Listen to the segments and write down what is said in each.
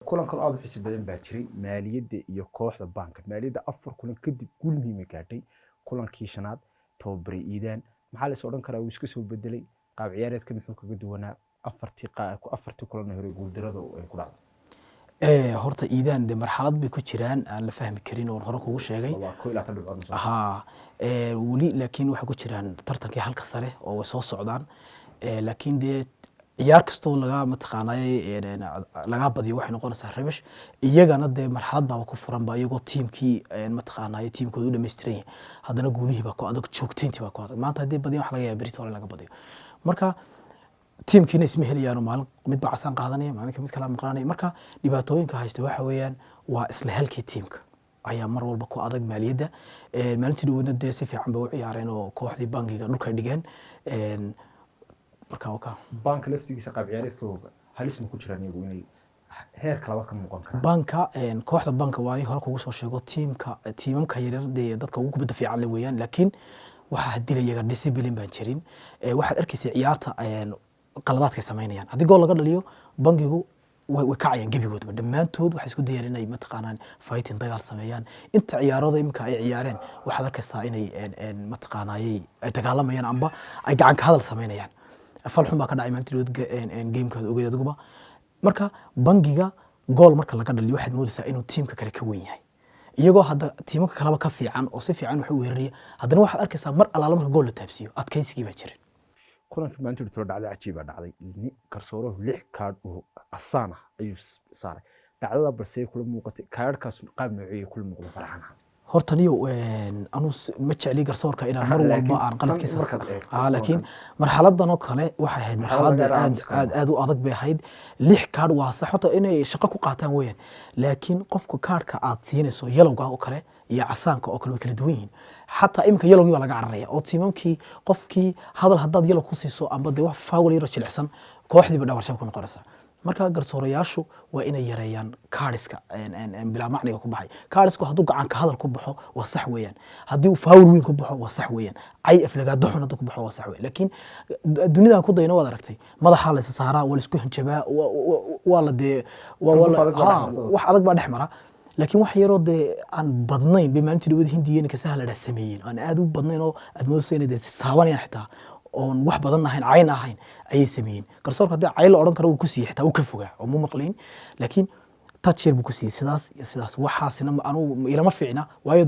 kulan kale aad u xiiso badan baa jiray maaliyadda iyo kooxda banka maaliyadda 4 kulan kadib guul muhiim ah gaadhay kulankii shanaad tababari iidaan maxaa la soo dhan karaa uu iska soo bedelay qaab ciyaareedka muxuu kaga duwanaa afartii kulan hore guul darada ay ku dhacday horta iidaan de marxalad bay ku jiraan aan la fahmi karin oo hore kugu sheegay weli laakiin waxay ku jiraan tartankii halka sare oo way soo socdaan laakiin de ciyaar kastoo laga mataqaanay laga badiyo waxay noqonaysaa rabish iyagana de marxalad baa ku furan ba iyagoo tiimkii mataqaanay tiimkooda u dhameystiray hadana guulihii baa ku adag joogteyntii baa ku adag maanta hadii badiyo wax laga yaabaa berito laga badiyo marka tiimkiina isma helayaan maalin mid baa casaan qaadanaya maalin mid kala maqlaanaya marka dhibaatooyinka haysta waxa weeyaan waa isla halkii tiimka ayaa mar walba ku adag maaliyadda maalintii dhawada de si fiican bay u ciyaareen oo kooxdii bankiga dhulka dhigeen marka waka banka laftigiisa qaab ciyaareedkooda halis ma ku jiraan iyagu inay heerka labaad ka muuqan karaan banka kooxda banka waa hore kugu soo sheego tiimamka yaryar de dadka ugu kubadda fiican leh weeyaan laakiin waxa hadila iyaga discipline baan jirin waxaad arkaysaa ciyaarta qaladaadka sameynayaan haddii gool laga dhaliyo bankigu way kacayaan gebigoodba dhammaantood waxay isku dayaan inay mataqaanaan fighting dagaal sameeyaan inta ciyaarooda imika ay ciyaareen waxaad arkaysaa inay mataqaanayay ay dagaalamayaan amba ay gacan ka hadal sameynayaan falxun baa ka dhacay maalintii gameka ogeyd adiguba marka bankiga gool marka laga dhaliyo waxaad moodaysaa inuu tiimka kale ka weyn yahay iyagoo hadda tiimka kaleba ka fiican oo si fiican wax u weeraraya haddana waxaad arkaysaa mar alaala marka gool la taabsiyo adkaysigii baa jirin kulankii maalintii soo dhacday cajiib baa dhacday Garsooro 6 kaard oo asaan ah ayuu saaray dhacdada balse kula muuqatay kaardkaas qaab noociyay kula muuqdo farxan horta niyo anu ma jecli garsoorka inaan mar walba aan qaladkiisa laakiin marxaladan oo kale waxay ahayd marxalad aad u adag bay ahayd 6 kaard waa sax horta inay shaqo ku qaataan weeyaan laakiin qofka kaardka aad siinayso yelowga oo kale iyo casaanka oo kale way kala duwan yihiin حتى إمك يلو يبغى لقى عرية أو تيممكي قفكي هذا الهداد يلو كوسيسو أم بدي واحد فاول يرش الحسن كواحد يبغى دور شبكون قرصة مركا قرصورياشو وإن يريان كارسكا إن بلا معنى كوبحي كارسكو هدوق عنك هذا الكوبحو وصح ويان هديو فاول وين كوبحو وصح ويان أي أفلقا دحون هدوق كوبحو وصح ويان لكن الدنيا كودا ينوى دركتي ما حال الصحراء والسكوهن شباب ولا دي واحد بعد أحمره لكن wax yaro de aan badnayn bi maalintii dawada Hindiyeena ka sahal la sameeyeen aan aad u badnayn oo aad moodayeen inay taawanayaan xitaa oo wax badan ahayn cayn ahayn ayay sameeyeen garsoorka hadii cayl oran karo uu ku siiyay xitaa uu ka fogaa oo mu maqleen laakiin toucher buu ku siiyay sidaas iyo sidaas waxaasina anu ilama fiicna waayo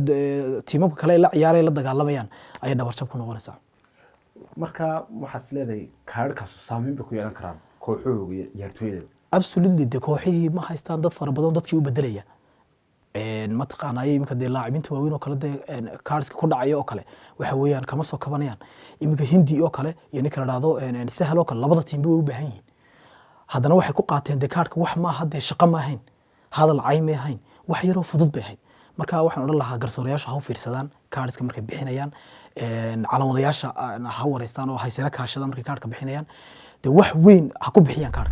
tiimamka kale la ciyaaray la dagaalamayaan ay dhabarjab ku noqonaysaa marka waxaad leedahay kaarkaas saameyn ku yeelan karaan kooxooga ciyaartooyda absolutely de kooxihii ma haystaan dad fara badan dadkii u bedelaya ما تقاناي يمكن دي لاعبين تواوين وكله دي كارس كل عيا وكله وحويان كم صو كبانيان يمكن هندي وكله يعني كلا هذا سهل وكله لبضة تيم بيو بهين هذا نوع حكوا قاتين دي كارك وح ما هذا شقة ما هين هذا العين ما هين وحيرو فضل بهين مركا وحنا نقول الله قرصورياش هاو في رسدان كارس كمركب بحنيان على وضياش هاو ريستان وهاي سلك هالشدان مركب كارك بحنيان دي وح وين حكوا بحيان كارك